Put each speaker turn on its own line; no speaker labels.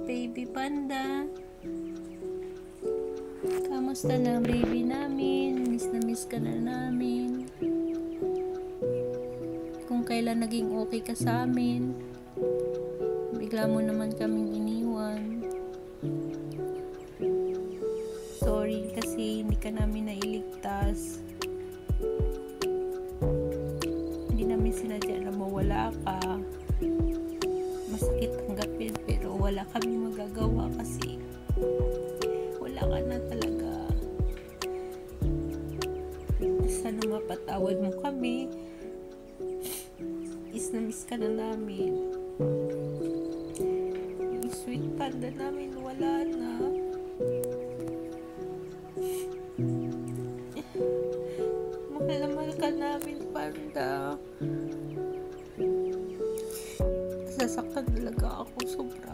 Baby panda, kamusta na baby namin? Miss na miss ka na namin. Kung kailan naging okay ka sa amin, bigla mo naman kaming iniwan. Sorry kasi hindi ka namin nailigtas. Hindi namin sinadya na mawala ka. Masakit tanggapin pero wala kami magagawa kasi wala ka na talaga. Sana mapatawad mo kami. Is na miss ka na namin. Yung sweet panda namin wala na. Mahal na mahal ka namin, panda. Sasaktan talaga ako sobra.